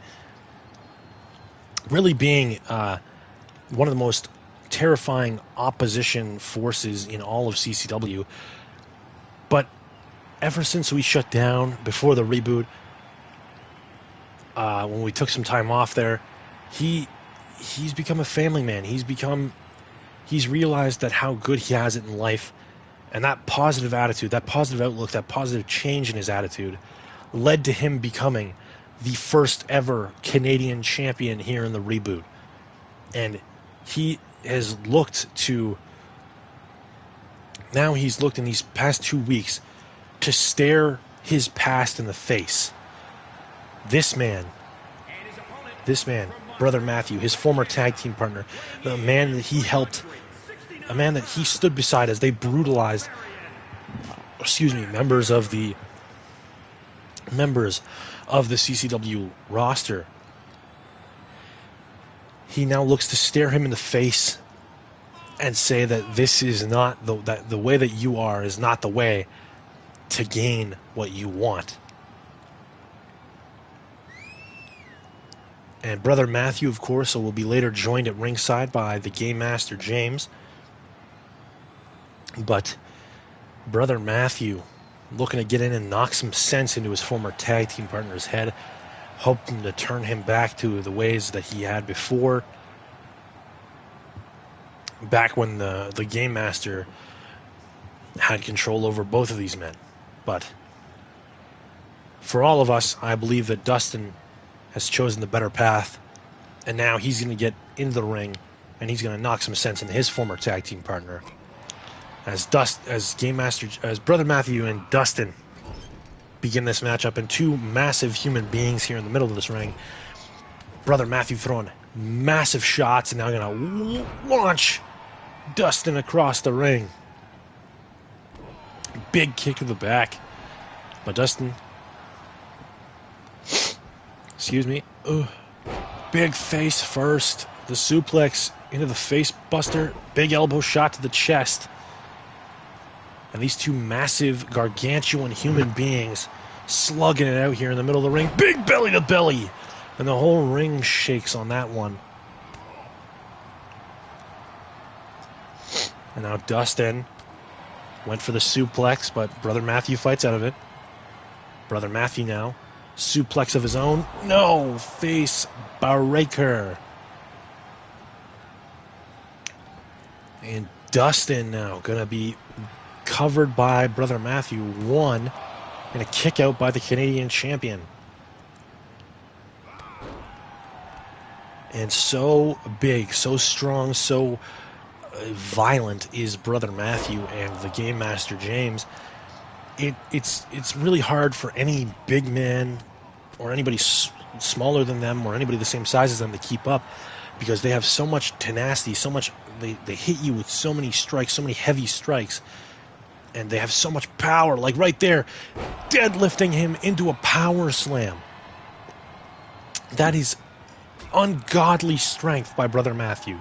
A: really being one of the most terrifying opposition forces in all of CCW. But ever since we shut down before the reboot, when we took some time off there, he's become a family man. He's realized that how good he has it in life, and that positive attitude, that positive outlook, that positive change in his attitude led to him becoming the first ever Canadian champion here in the reboot. And he has looked to, now he's looked in these past 2 weeks to stare his past in the face. This man, Brother Matthew, his former tag team partner, the man that he helped, a man that he stood beside as they brutalized, members of the CCW roster. He now looks to stare him in the face and say that this is not the way that you are is not the way to gain what you want. And Brother Matthew, of course, will be later joined at ringside by the Game Master James. But Brother Matthew looking to get in and knock some sense into his former tag team partner's head, hoping to turn him back to the ways that he had before, back when the Game Master had control over both of these men. But for all of us, I believe that Dustin has chosen the better path, and now he's going to get into the ring and he's going to knock some sense into his former tag team partner as Brother Matthew and Dustin begin this matchup, and two massive human beings here in the middle of this ring. Brother Matthew throwing massive shots and now going to launch Dustin across the ring. Big kick to the back, but Dustin, big face first, the suplex into the face buster, big elbow shot to the chest. And these two massive, gargantuan human beings slugging it out here in the middle of the ring. Big belly to belly. And the whole ring shakes on that one. And now Dustin went for the suplex, but Brother Matthew fights out of it. Brother Matthew now Suplex of his own. No! Face breaker. And Dustin now going to be covered by Brother Matthew. 1. And a kick out by the Canadian champion. And so big, so strong, so violent is Brother Matthew and the Game Master James. It's really hard for any big man or anybody smaller than them or anybody the same size as them to keep up, because they have so much tenacity, so much, they hit you with so many strikes, so many heavy strikes, and they have so much power. Like right there, deadlifting him into a power slam. That is ungodly strength by Brother Matthew.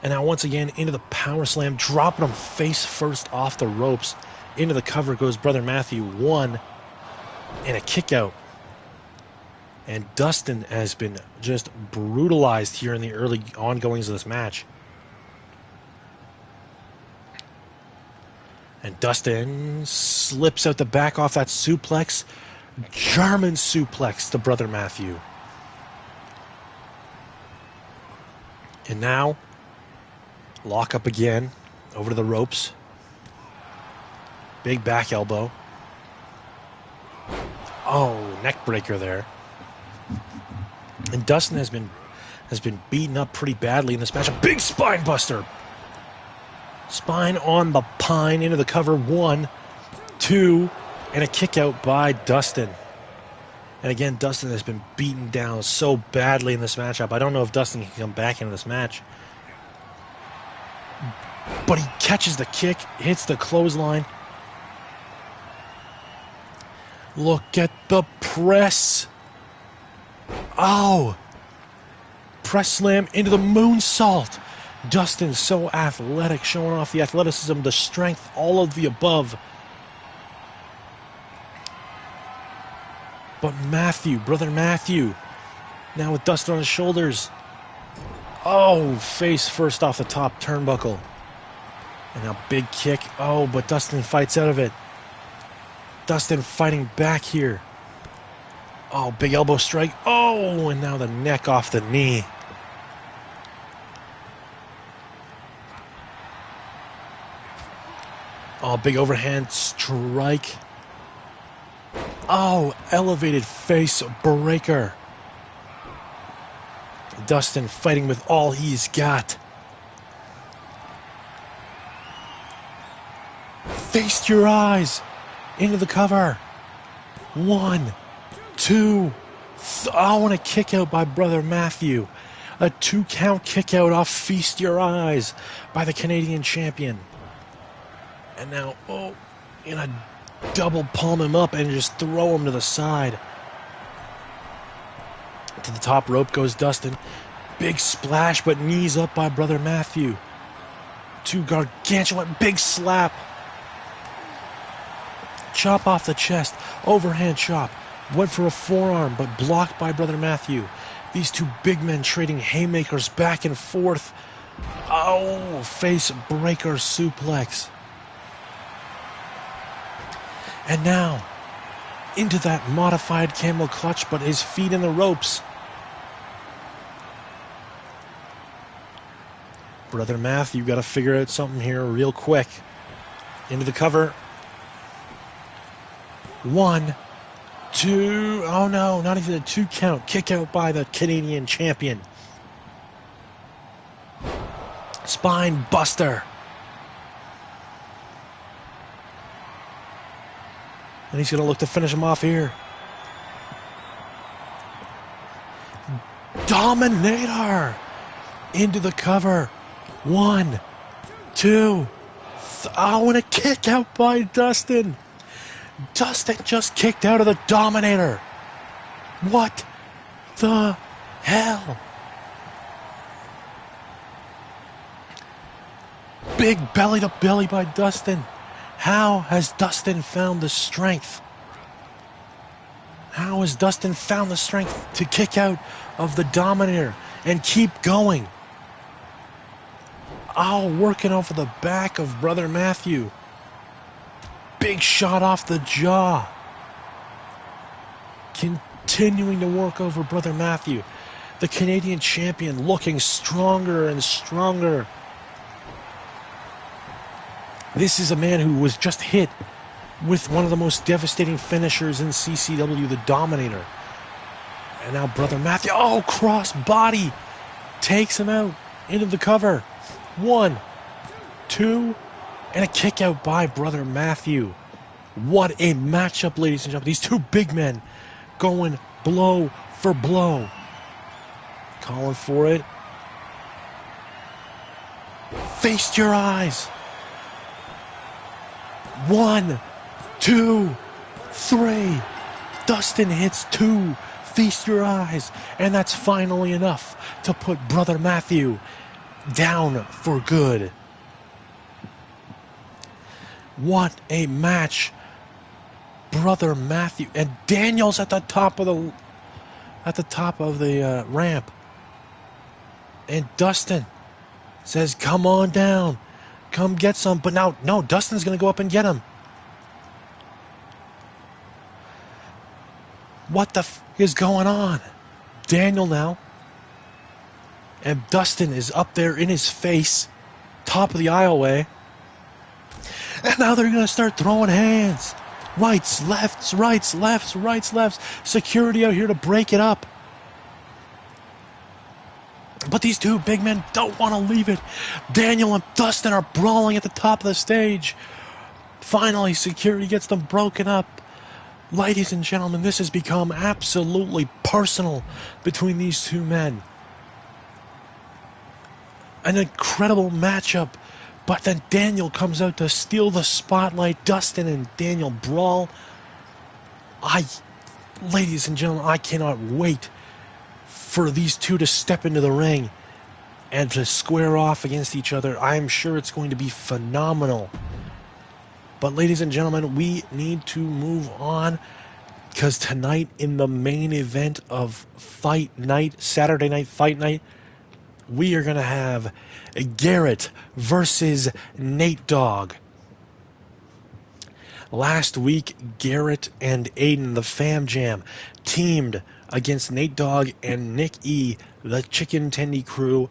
A: And now once again into the power slam, dropping him face first off the ropes. Into the cover goes Brother Matthew. 1 and a kick out. And Dustin has been just brutalized here in the early ongoings of this match. And Dustin slips out the back off that suplex. German suplex to Brother Matthew. And now, lock up again, over to the ropes. Big back elbow. Oh, neck breaker there. And Dustin has been beaten up pretty badly in this match. A big spine buster. Spine on the pine into the cover. 1, 2, and a kick out by Dustin. And again, Dustin has been beaten down so badly in this matchup. I don't know if Dustin can come back into this match. But he catches the kick, hits the clothesline. Look at the press. Oh. Press slam into the moonsault. Dustin so athletic, showing off the athleticism, the strength, all of the above. But Matthew, Brother Matthew, now with Dustin on his shoulders. Oh, face first off the top turnbuckle. And now big kick. Oh, but Dustin fights out of it. Dustin fighting back here. Oh, big elbow strike. Oh, and now the neck off the knee. Oh, big overhand strike. Oh, elevated face breaker. Dustin fighting with all he's got. Feast your eyes. Into the cover. 1, 2. Oh, and a kick out by Brother Matthew. A 2 count kick out off Feast Your Eyes by the Canadian champion. And now, oh, in a double palm him up and just throw him to the side. To the top rope goes Dustin. Big splash, but knees up by Brother Matthew. 2 gargantuan, big slap. Chop off the chest, overhand chop. Went for a forearm, but blocked by Brother Matthew. These 2 big men trading haymakers back and forth. Oh, face breaker suplex. And now, into that modified camel clutch, but his feet in the ropes. Brother Matthew, got to figure out something here real quick. Into the cover. 1, 2, oh no, not even a 2 count. Kick out by the Canadian champion. Spine buster. And he's going to look to finish him off here. Dominator. Into the cover. 1, 2. Oh, and a kick out by Dustin. Dustin just kicked out of the Dominator. What the hell? Big belly to belly by Dustin. How has Dustin found the strength? How has Dustin found the strength to kick out of the Dominator and keep going? Oh, working over the back of Brother Matthew. Big shot off the jaw. continuing to work over Brother Matthew. The Canadian champion looking stronger and stronger. This is a man who was just hit with one of the most devastating finishers in CCW, the Dominator. And now Brother Matthew, oh, cross body, takes him out into the cover. 1, 2, and a kick out by Brother Matthew. What a matchup, ladies and gentlemen. These two big men going blow for blow. Calling for it. Feast your eyes. 1, 2, 3. Dustin hits 2. Feast your eyes. And that's finally enough to put Brother Matthew down for good. What a match. Brother Matthew and Daniel's at the top of the ramp. And Dustin says, "Come on down. Come get some." But now, no, Dustin's going to go up and get him. What the is going on? Daniel now. And Dustin is up there in his face. Top of the aisleway. And now they're going to start throwing hands. Rights, lefts, rights, lefts, rights, lefts. Security out here to break it up. But these two big men don't want to leave it. Daniel and Dustin are brawling at the top of the stage. Finally, security gets them broken up. Ladies and gentlemen, this has become absolutely personal between these two men. An incredible matchup. But then Daniel comes out to steal the spotlight. Dustin and Daniel brawl. Ladies and gentlemen, I cannot wait for these two to step into the ring and to square off against each other. I'm sure it's going to be phenomenal. But ladies and gentlemen, we need to move on, because tonight in the main event of Fight Night, Saturday Night Fight Night, we are going to have Garrett versus Nate Dogg. Last week, Garrett and Aiden, the Fam Jam, teamed against Nate Dogg and Nick E, the Chicken Tendy Crew,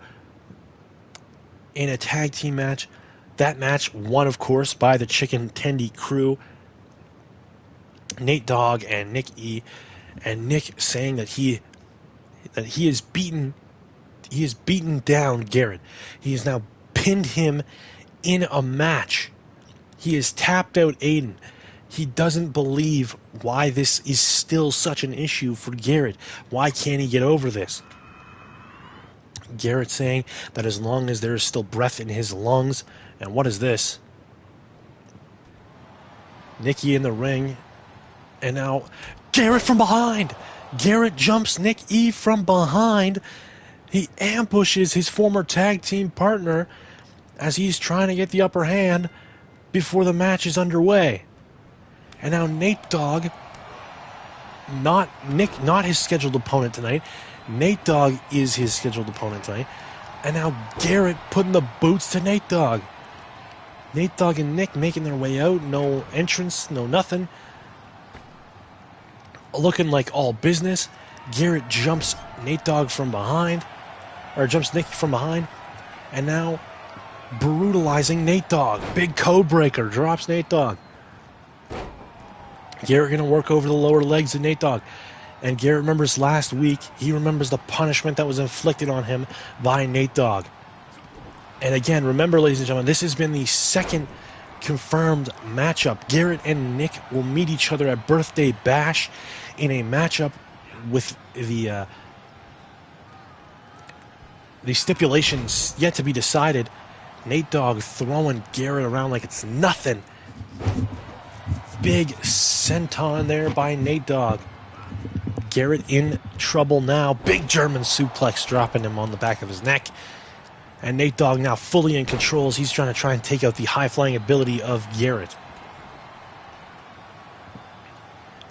A: in a tag team match. That match won, of course, by the Chicken Tendy Crew. Nate Dogg and Nick E, and Nick saying that he has beaten down Garrett. He has now pinned him in a match. He has tapped out Aiden. He doesn't believe why this is still such an issue for Garrett. Why can't he get over this? Garrett saying that as long as there is still breath in his lungs. And what is this? Nikki in the ring. And now Garrett from behind. Garrett jumps Nick E from behind. He ambushes his former tag team partner as he's trying to get the upper hand before the match is underway. And now Nate Dogg, not his scheduled opponent tonight. Nate Dogg is his scheduled opponent tonight. And now Garrett putting the boots to Nate Dogg. Nate Dogg and Nick making their way out. No entrance, no nothing. Looking like all business. Garrett jumps Nate Dogg from behind. Or jumps Nick from behind. And now brutalizing Nate Dogg. Big code breaker. Drops Nate Dogg. Garrett going to work over the lower legs of Nate Dogg. And Garrett remembers last week. He remembers the punishment that was inflicted on him by Nate Dogg. And again, remember, ladies and gentlemen, this has been the second confirmed matchup. Garrett and Nick will meet each other at Birthday Bash in a matchup with the stipulations yet to be decided. Nate Dogg throwing Garrett around like it's nothing. Big senton there by Nate Dogg. Garrett in trouble now. Big German suplex dropping him on the back of his neck. And Nate Dogg now fully in control as he's trying to take out the high-flying ability of Garrett.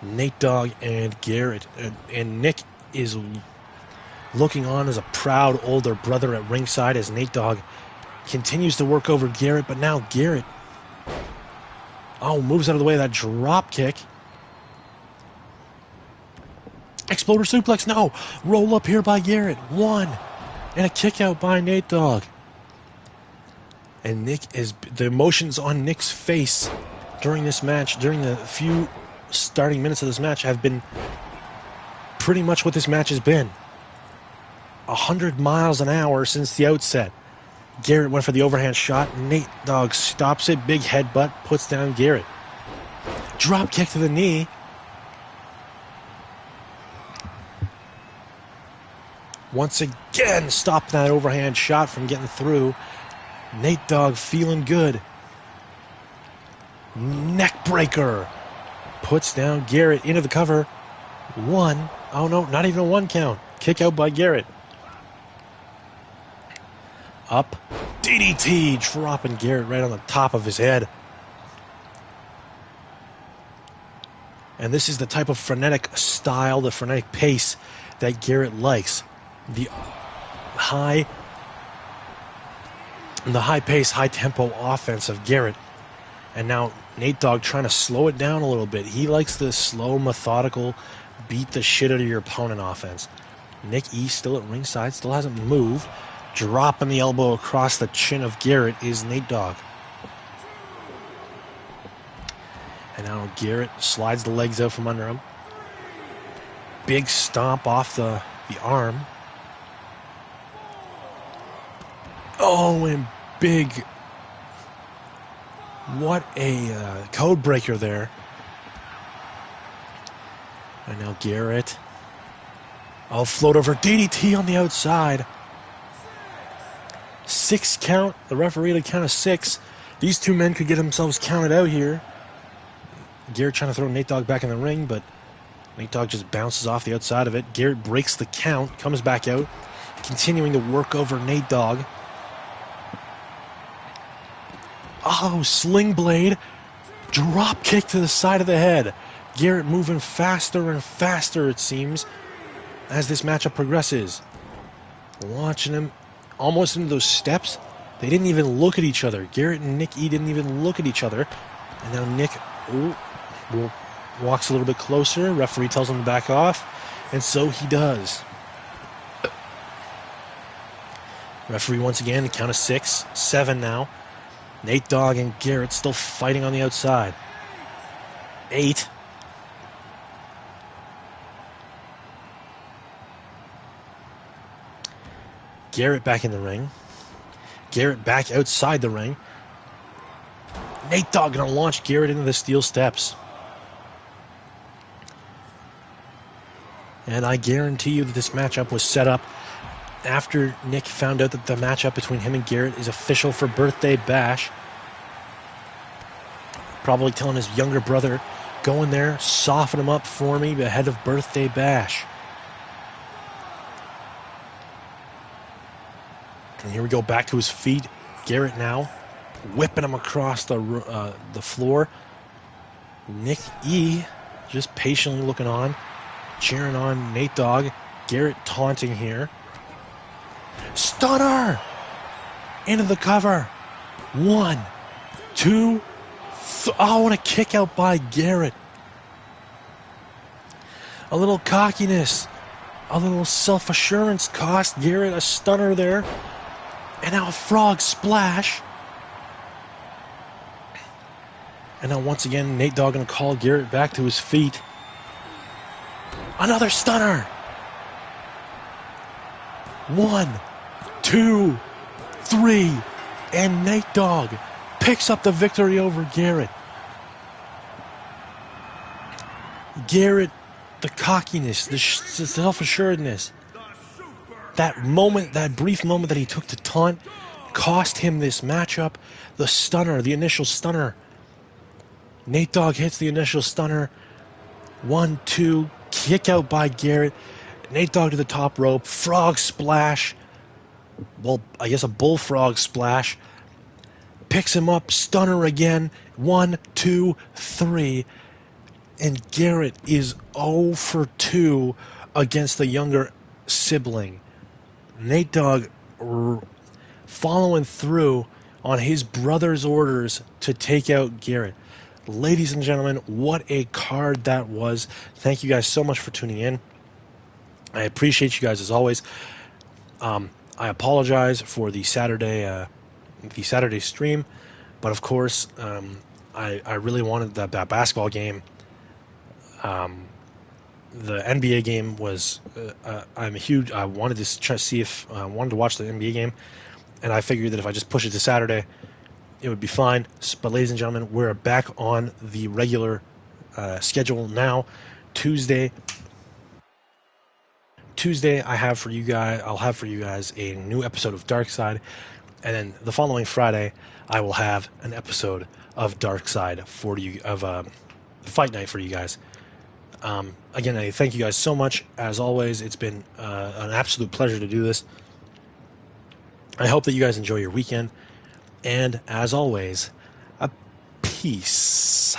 A: Nate Dogg and Garrett. And Nick is looking on as a proud older brother at ringside as Nate Dogg continues to work over Garrett. But now Garrett, moves out of the way of that drop kick. Exploder suplex, no. Roll up here by Garrett. 1. And a kick out by Nate Dogg. And the emotions on Nick's face during this match, during the few starting minutes of this match, have been pretty much what this match has been. 100 miles an hour since the outset. Garrett went for the overhand shot. Nate Dogg stops it. Big headbutt. Puts down Garrett. Drop kick to the knee. Once again, stop that overhand shot from getting through. Nate Dogg feeling good. Neck breaker. Puts down Garrett into the cover. 1. Oh no, not even a 1 count. Kick out by Garrett. Up. DDT, dropping Garrett right on the top of his head. And this is the type of frenetic style, the frenetic pace that Garrett likes. The high pace, high tempo offense of Garrett. And now Nate Dogg trying to slow it down a little bit. He likes the slow, methodical, beat the shit out of your opponent offense. Nick E still at ringside, still hasn't moved. Dropping the elbow across the chin of Garrett is Nate Dogg. And now Garrett slides the legs out from under him. Big stomp off the arm. Oh, and big. What a code breaker there. And now Garrett. I'll float over DDT on the outside. 6 count. The referee had a count of 6. These two men could get themselves counted out here. Garrett trying to throw Nate Dogg back in the ring, but Nate Dogg just bounces off the outside of it. Garrett breaks the count, comes back out, continuing to work over Nate Dogg. Oh, sling blade. Drop kick to the side of the head. Garrett moving faster and faster, it seems, as this matchup progresses. Watching him almost into those steps. They didn't even look at each other. Garrett and Nick E didn't even look at each other. And now Nick walks a little bit closer. Referee tells him to back off. And so he does. Referee once again, count of 6. 7 now. Nate Dogg and Garrett still fighting on the outside. 8. Garrett back in the ring. Garrett back outside the ring. Nate Dogg gonna launch Garrett into the steel steps. And I guarantee you that this matchup was set up after Nick found out that the matchup between him and Garrett is official for Birthday Bash. Probably telling his younger brother, go in there, soften him up for me ahead of Birthday Bash. And here we go, back to his feet. Garrett now whipping him across the floor. Nick E just patiently looking on, cheering on Nate Dogg. Garrett taunting here. Stunner! Into the cover. 1, 2, oh, and a kick out by Garrett. A little cockiness, a little self-assurance cost Garrett a stunner there. And now a frog splash. And now once again, Nate Dogg going to call Garrett back to his feet. Another stunner. 1, 2, 3. And Nate Dogg picks up the victory over Garrett. Garrett, the cockiness, the self-assuredness. That moment, that brief moment that he took to taunt, cost him this matchup. The stunner, the initial stunner. Nate Dogg hits the initial stunner. 1, 2, kick out by Garrett. Nate Dogg to the top rope. Frog splash. Well, I guess a bullfrog splash. Picks him up. Stunner again. 1, 2, 3. And Garrett is 0 for 2 against the younger sibling. Nate Dogg following through on his brother's orders to take out Garrett. Ladies and gentlemen, what a card that was. Thank you guys so much for tuning in. I appreciate you guys as always. I apologize for the Saturday stream, but of course, I really wanted that basketball game. The NBA game was. I'm a huge. I wanted to try to see if I wanted to watch the NBA game, and I figured that if I just push it to Saturday, it would be fine. But ladies and gentlemen, we're back on the regular schedule now. Tuesday, I'll have for you guys a new episode of Dark Side, and then the following Friday, I will have an episode of Dark Side for you of Fight Night for you guys. Again, I thank you guys so much. As always, it's been an absolute pleasure to do this. I hope that you guys enjoy your weekend, and as always, a peace.